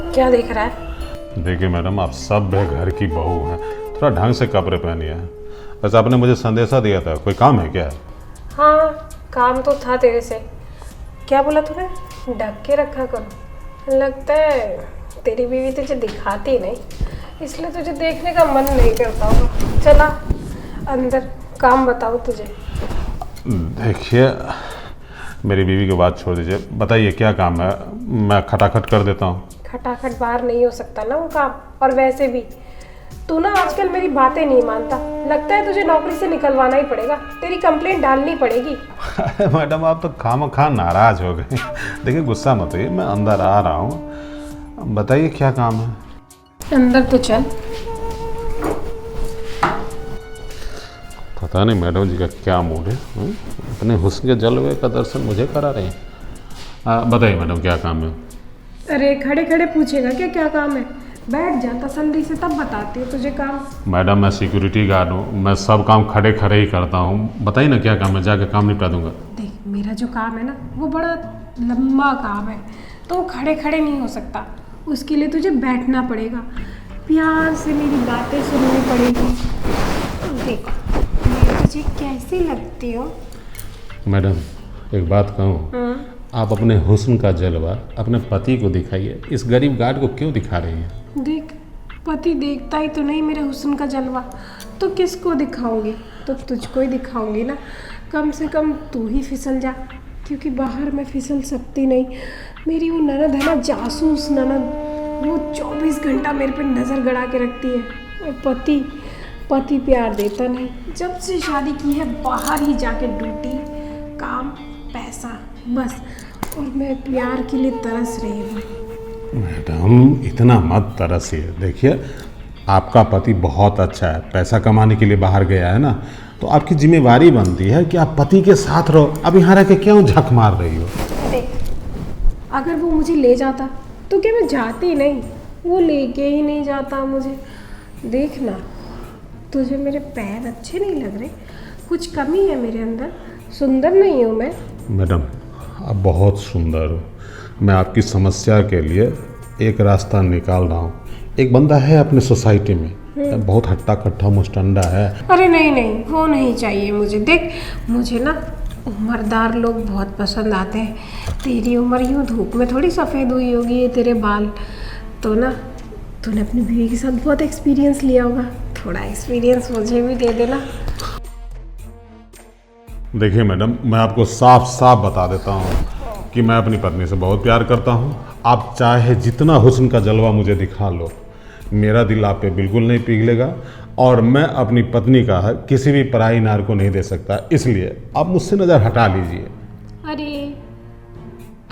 क्या देख रहा है? देखिए मैडम, आप सब घर की बहू हैं, थोड़ा ढंग से कपड़े पहनिए। वैसे आपने मुझे संदेशा दिया था, कोई काम है क्या? हाँ, काम तो था तेरे से। क्या बोला तूने? ढक के रखा करो। लगता है तेरी बीवी तुझे दिखाती नहीं, इसलिए तुझे देखने का मन नहीं करता होगा। चला अंदर, काम बताओ तुझे। देखिए, मेरी बीवी की बात छोड़ दीजिए, बताइए क्या काम है, मैं खटाखट कर देता हूँ। खटाखट बाहर नहीं हो सकता ना वो काम। और वैसे भी तू ना आजकल मेरी बातें नहीं मानता। लगता है तुझे नौकरी से निकलवाना ही पड़ेगा, तेरी कंप्लेंट डालनी पड़ेगी। मैडम, आप तो खामखा नाराज हो गए। देखिए, गुस्सा मत होइए, मैं अंदर आ रहा हूँ। बताइए क्या काम है। अंदर तो चल। पता नहीं मैडम जी का क्या मूड है, अपने हुस्न के जलवे का दर्शन मुझे करा रहे हैं। बताइए मैडम क्या काम है। अरे खड़े खड़े पूछेगा क्या काम है? बैठ जा तसल्ली से, तब बताती हूँ तुझे काम। मैडम, मैं सिक्योरिटी गार्ड हूँ, मैं सब काम खड़े खड़े ही करता हूँ। बताइए ना क्या काम है, जाके काम निपटा दूंगा। देख, मेरा जो काम है ना वो बड़ा लंबा काम है, तो खड़े खड़े नहीं हो सकता। उसके लिए तुझे बैठना पड़ेगा, प्यार से मेरी बातें सुननी पड़ेगी। देख, मैं तुझे कैसी लगती हूँ? मैडम, एक बात कहूँ, आप अपने हुस्न का जलवा अपने पति को दिखाइए, इस गरीब गार्ड को क्यों दिखा रही हैं? देख, पति देखता ही तो नहीं मेरे हुस्न का जलवा, तो किसको दिखाऊंगी? तो तुझको ही दिखाऊंगी ना। कम से कम तू ही फिसल जा, क्योंकि बाहर मैं फिसल सकती नहीं। मेरी वो ननद है ना, जासूस ननद, वो 24 घंटा मेरे पे नज़र गड़ा के रखती है। और पति प्यार देता नहीं। जब से शादी की है बाहर ही जाके ड्यूटी, काम, पैसा, बस। और मैं प्यार के लिए तरस रही हूँ। मैडम, इतना मत तरसिए। देखिए, आपका पति बहुत अच्छा है, पैसा कमाने के लिए बाहर गया है ना, तो आपकी जिम्मेवारी बनती है कि आप पति के साथ रहो। अब यहाँ रह के क्यों झक मार रही हो? देख, अगर वो मुझे ले जाता तो क्या मैं जाती नहीं? वो लेके ही नहीं जाता मुझे। देखना, तुझे मेरे पैर अच्छे नहीं लग रहे? कुछ कमी है मेरे अंदर? सुंदर नहीं हूँ मैं? मैडम, आप बहुत सुंदर हो। मैं आपकी समस्या के लिए एक रास्ता निकाल रहा हूँ। एक बंदा है अपने सोसाइटी में, बहुत हट्टा कट्टा मुस्टंडा है। अरे नहीं, वो नहीं चाहिए मुझे। देख, मुझे ना उम्रदार लोग बहुत पसंद आते हैं। तेरी उम्र यूँ धूप में थोड़ी सफ़ेद हुई होगी, ये तेरे बाल तो ना, तूने अपनी बीवी के साथ बहुत एक्सपीरियंस लिया होगा, थोड़ा एक्सपीरियंस मुझे भी दे देना। देखिए मैडम, मैं आपको साफ साफ बता देता हूँ कि मैं अपनी पत्नी से बहुत प्यार करता हूँ। आप चाहे जितना हुस्न का जलवा मुझे दिखा लो, मेरा दिल आप पे बिल्कुल नहीं पिघलेगा। और मैं अपनी पत्नी का हक किसी भी पराई नार को नहीं दे सकता, इसलिए आप मुझसे नज़र हटा लीजिए। अरे,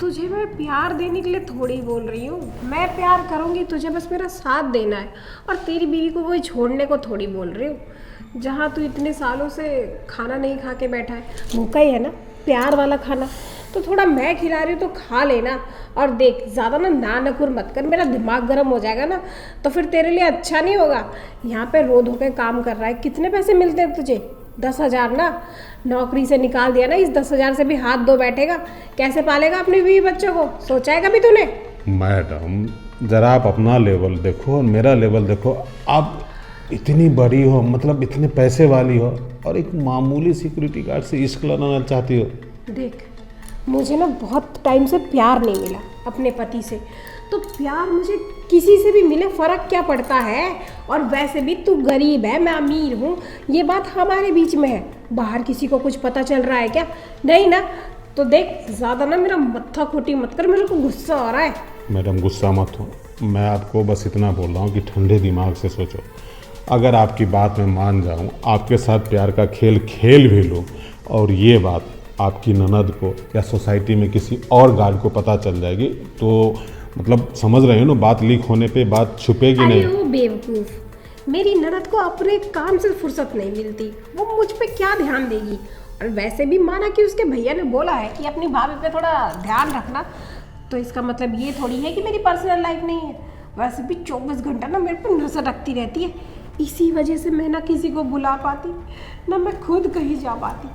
तुझे मैं प्यार देने के लिए थोड़ी बोल रही हूँ। मैं प्यार करूँगी, तुझे बस मेरा साथ देना है। और तेरी बीवी को कोई छोड़ने को थोड़ी बोल रही हूँ। जहाँ तू इतने सालों से खाना नहीं खा के बैठा है, भूखा ही है ना, प्यार वाला खाना, तो थोड़ा मैं खिला रही हूँ तो खा लेना। और देख, ज़्यादा ना नकुर मत कर, मेरा दिमाग गर्म हो जाएगा ना, तो फिर तेरे लिए अच्छा नहीं होगा। यहाँ पे रो धो के काम कर रहा है, कितने पैसे मिलते हैं तुझे? 10,000 ना। नौकरी से निकाल दिया ना, इस 10,000 से भी हाथ धो बैठेगा। कैसे पालेगा अपने बीवी बच्चों को? सोचा है कभी तूने? मैडम, ज़रा आप अपना लेवल देखो और मेरा लेवल देखो। आप इतनी बड़ी हो, मतलब इतने पैसे वाली हो, और एक मामूली सिक्योरिटी गार्ड से इश्क लगाना चाहती हो। देख, मुझे ना बहुत टाइम से प्यार नहीं मिला अपने पति से, तो प्यार मुझे किसी से भी मिले फ़र्क क्या पड़ता है? और वैसे भी तू गरीब है, मैं अमीर हूँ, ये बात हमारे बीच में है। बाहर किसी को कुछ पता चल रहा है क्या? नहीं ना। तो देख, ज़्यादा ना मेरा मत्था खोटी मत कर, मेरे को गुस्सा आ रहा है। मैडम, गुस्सा मत हो, मैं आपको बस इतना बोल रहा हूँ कि ठंडे दिमाग से सोचो। अगर आपकी बात में मान जाऊँ, आपके साथ प्यार का खेल खेल भी लूँ, और ये बात आपकी ननद को या सोसाइटी में किसी और गार्ड को पता चल जाएगी, तो मतलब समझ रहे हो ना, बात लीक होने पे बात छुपेगी नहीं। अरे वो बेवकूफ़, मेरी ननद को अपने काम से फुर्सत नहीं मिलती, वो मुझ पे क्या ध्यान देगी? और वैसे भी माना कि उसके भैया ने बोला है कि अपनी भाभी पे थोड़ा ध्यान रखना, तो इसका मतलब ये थोड़ी है कि मेरी पर्सनल लाइफ नहीं है। वैसे भी 24 घंटा ना मेरे पे नजर रखती रहती है। इसी वजह से मैं ना किसी को बुला पाती, ना मैं खुद कहीं जा पाती।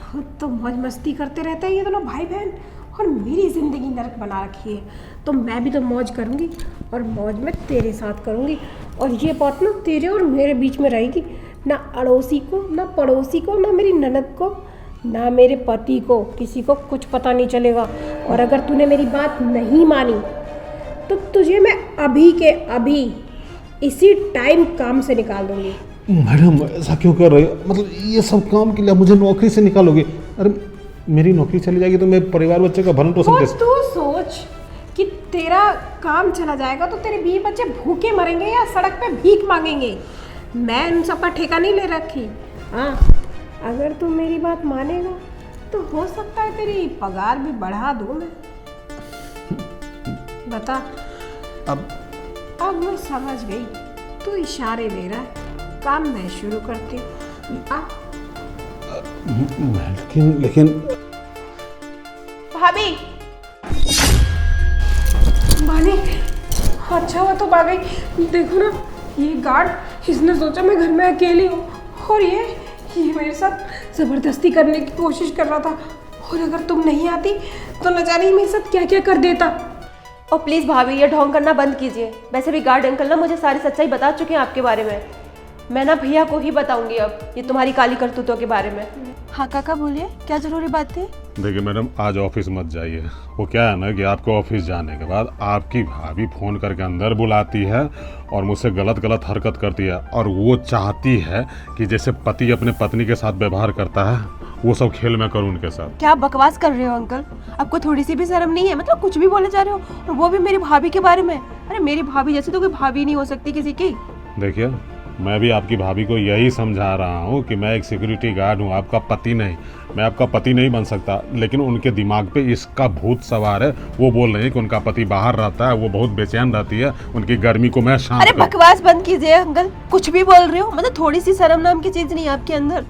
खुद तो मौज मस्ती करते रहते हैं ये दोनों भाई बहन, और मेरी ज़िंदगी नरक बना रखी है। तो मैं भी तो मौज करूँगी और मौज में तेरे साथ करूँगी। और ये बात ना तेरे और मेरे बीच में रहेगी, ना अड़ोसी को, ना पड़ोसी को, ना मेरी ननद को, ना मेरे पति को, किसी को कुछ पता नहीं चलेगा। और अगर तूने मेरी बात नहीं मानी तो तुझे मैं अभी के अभी इसी टाइम काम से निकाल दूंगी। मैडम ऐसा क्यों कर रहे हो? मतलब ये सब काम के लिए मुझे नौकरी से निकालोगे? अरे मेरी नौकरी चली जाएगी तो मैं परिवार बच्चे का भरण पोषण और कैसे? तू सोच कि तेरा काम चला जाएगा तो तेरे बीवी बच्चे भूखे मरेंगे या सड़क पे भीख मांगेंगे। मैं उन सबका ठेका नहीं ले रखी। हाँ, अगर तू मेरी बात मानेगा तो हो सकता है तेरी पगार भी बढ़ा दूँ मैं। बता। अब मैं समझ गई, तू इशारे दे रहा है, काम मैं शुरू करती हूँ। लेकिन भाभी, बानी, अच्छा हुआ तो आ गई। देखो ना, ये गार्ड, इसने सोचा मैं घर में अकेली हूँ और ये मेरे साथ ज़बरदस्ती करने की कोशिश कर रहा था। और अगर तुम नहीं आती तो न जाने मेरे साथ क्या क्या कर देता। और प्लीज़ भाभी, ये ढोंग करना बंद कीजिए। वैसे भी गार्ड अंकल ना मुझे सारी सच्चाई बता चुके हैं आपके बारे में। मैं ना भैया को ही बताऊंगी अब ये तुम्हारी काली करतूतों के बारे में। हाँ काका बोलिए, क्या ज़रूरी बात थी? देखिए मैडम, आज ऑफिस मत जाइए। वो क्या है ना कि आपको ऑफिस जाने के बाद आपकी भाभी फ़ोन करके अंदर बुलाती है और मुझसे गलत गलत हरकत करती है। और वो चाहती है कि जैसे पति अपने पत्नी के साथ व्यवहार करता है वो सब खेल मैं करूँ उनके साथ। क्या आप बकवास कर रहे हो अंकल? आपको थोड़ी सी भी शर्म नहीं है? मतलब कुछ भी बोले जा रहे हो, और वो भी मेरी भाभी के बारे में। अरे मेरी भाभी जैसे तो कोई भाभी नहीं हो सकती किसी की। देखिए, मैं भी आपकी भाभी को यही समझा रहा हूँ कि मैं एक सिक्योरिटी गार्ड हूँ, आपका पति नहीं। मैं आपका पति नहीं बन सकता, लेकिन उनके दिमाग पे इसका भूत सवार है। वो बोल रहे हैं कि उनका पति बाहर रहता है, वो बहुत बेचैन रहती है, उनकी गर्मी को मैं शांत अरे बकवास बंद कीजिए अंकल, कुछ भी बोल रहे हो। मतलब थोड़ी सी शर्म नाम की चीज़ नहीं है आपके अंदर।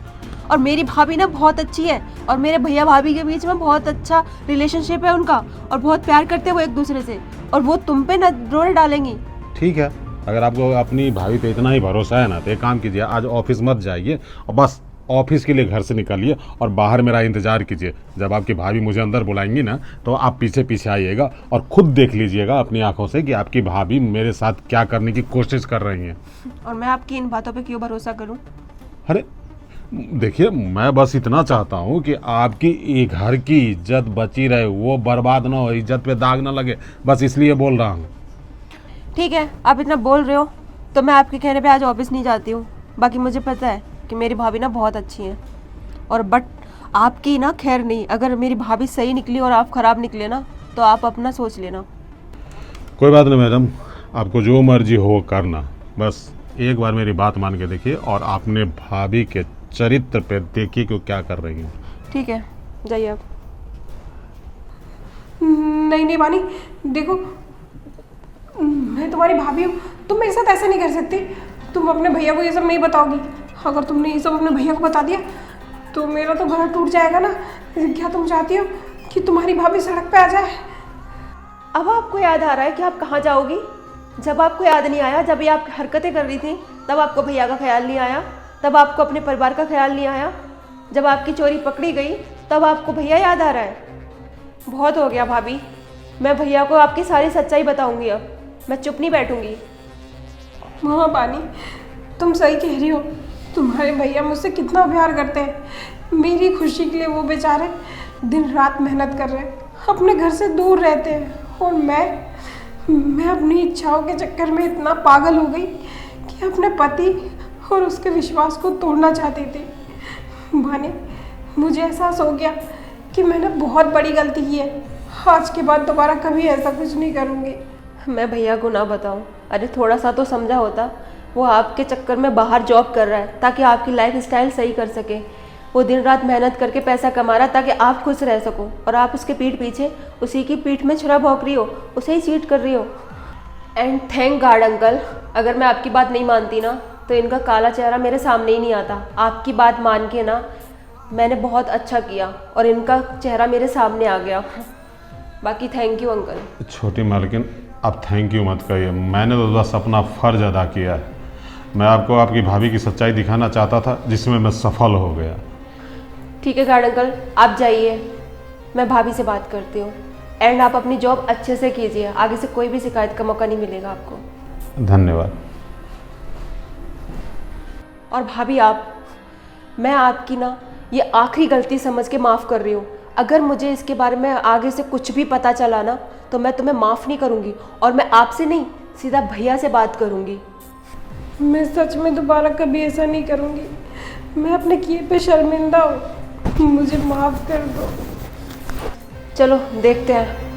और मेरी भाभी ना बहुत अच्छी है, और मेरे भैया भाभी के बीच में बहुत अच्छा रिलेशनशिप है उनका, और बहुत प्यार करते हैं वो एक दूसरे से। और वो तुम पे ना रोल डालेंगी। ठीक है, अगर आपको अपनी भाभी पे इतना ही भरोसा है ना तो एक काम कीजिए, आज ऑफिस मत जाइए और बस ऑफिस के लिए घर से निकलिए और बाहर मेरा इंतजार कीजिए। जब आपकी भाभी मुझे अंदर बुलाएंगी ना तो आप पीछे पीछे आइएगा और खुद देख लीजिएगा अपनी आंखों से कि आपकी भाभी मेरे साथ क्या करने की कोशिश कर रही हैं। और मैं आपकी इन बातों पे क्यों भरोसा करूं? अरे देखिए, मैं बस इतना चाहता हूँ कि आपकी एक घर की इज्जत बची रहे, वो बर्बाद ना हो, इज्जत पे दाग ना लगे, बस इसलिए बोल रहा हूँ। ठीक है, आप इतना बोल रहे हो तो मैं आपके कहने पे आज ऑफिस नहीं जाती हूँ। बाकी मुझे पता है कि मेरी भाभी ना बहुत अच्छी है, और बट आपकी ना खैर नहीं। अगर मेरी भाभी सही निकली और आप खराब निकले ना तो आप अपना सोच लेना। कोई बात नहीं मैडम, आपको जो मर्जी हो करना, बस एक बार मेरी बात मान के देखिए और अपने भाभी के चरित्र पे देखिए कि वो क्या कर रही है। ठीक है, जाइए आप। नहीं नहीं बानी, देखो, मैं तुम्हारी भाभी हूँ, तुम मेरे साथ ऐसा नहीं कर सकती। तुम अपने भैया को ये सब नहीं बताओगी। अगर तुमने ये सब अपने भैया को बता दिया तो मेरा तो घर टूट जाएगा ना। क्या तुम चाहती हो कि तुम्हारी भाभी सड़क पे आ जाए? अब आपको याद आ रहा है कि आप कहाँ जाओगी? जब आपको याद नहीं आया, जब ये आप हरकतें कर रही थी, तब आपको भैया का ख्याल नहीं आया, तब आपको अपने परिवार का ख्याल नहीं आया। जब आपकी चोरी पकड़ी गई तब आपको भैया याद आ रहा है। बहुत हो गया भाभी, मैं भैया को आपकी सारी सच्चाई बताऊंगी। अब मैं चुप नहीं बैठूंगी। हाँ बानी, तुम सही कह रही हो। तुम्हारे भैया मुझसे कितना प्यार करते हैं। मेरी खुशी के लिए वो बेचारे दिन रात मेहनत कर रहे हैं, अपने घर से दूर रहते हैं। और मैं अपनी इच्छाओं के चक्कर में इतना पागल हो गई कि अपने पति और उसके विश्वास को तोड़ना चाहती थी। बानी, मुझे एहसास हो गया कि मैंने बहुत बड़ी गलती की है। आज के बाद दोबारा कभी ऐसा कुछ नहीं करूँगी। मैं भैया को ना बताऊं? अरे थोड़ा सा तो समझा होता। वो आपके चक्कर में बाहर जॉब कर रहा है ताकि आपकी लाइफ स्टाइल सही कर सके। वो दिन रात मेहनत करके पैसा कमा रहा है ताकि आप खुश रह सको, और आप उसके पीठ पीछे उसी की पीठ में छुरा भौंक रही हो, उसे ही चीट कर रही हो। एंड थैंक गॉड अंकल, अगर मैं आपकी बात नहीं मानती ना तो इनका काला चेहरा मेरे सामने ही नहीं आता। आपकी बात मान के ना मैंने बहुत अच्छा किया और इनका चेहरा मेरे सामने आ गया। बाकी थैंक यू अंकल। छोटी मालकिन, अब थैंक यू मत कहिए, मैंने तो बस अपना फ़र्ज अदा किया है। मैं आपको आपकी भाभी की सच्चाई दिखाना चाहता था, जिसमें मैं सफल हो गया। ठीक है गार्ड अंकल, आप जाइए। मैं भाभी से बात करती हूँ। एंड आप अपनी जॉब अच्छे से कीजिए, आगे से कोई भी शिकायत का मौका नहीं मिलेगा आपको। धन्यवाद। और भाभी मैं आपकी ना ये आखिरी गलती समझ के माफ़ कर रही हूँ। अगर मुझे इसके बारे में आगे से कुछ भी पता चला ना तो मैं तुम्हें माफ़ नहीं करूँगी, और मैं आपसे नहीं सीधा भैया से बात करूँगी। मैं सच में दोबारा कभी ऐसा नहीं करूँगी। मैं अपने किए पे शर्मिंदा हूँ, मुझे माफ़ कर दो। चलो देखते हैं।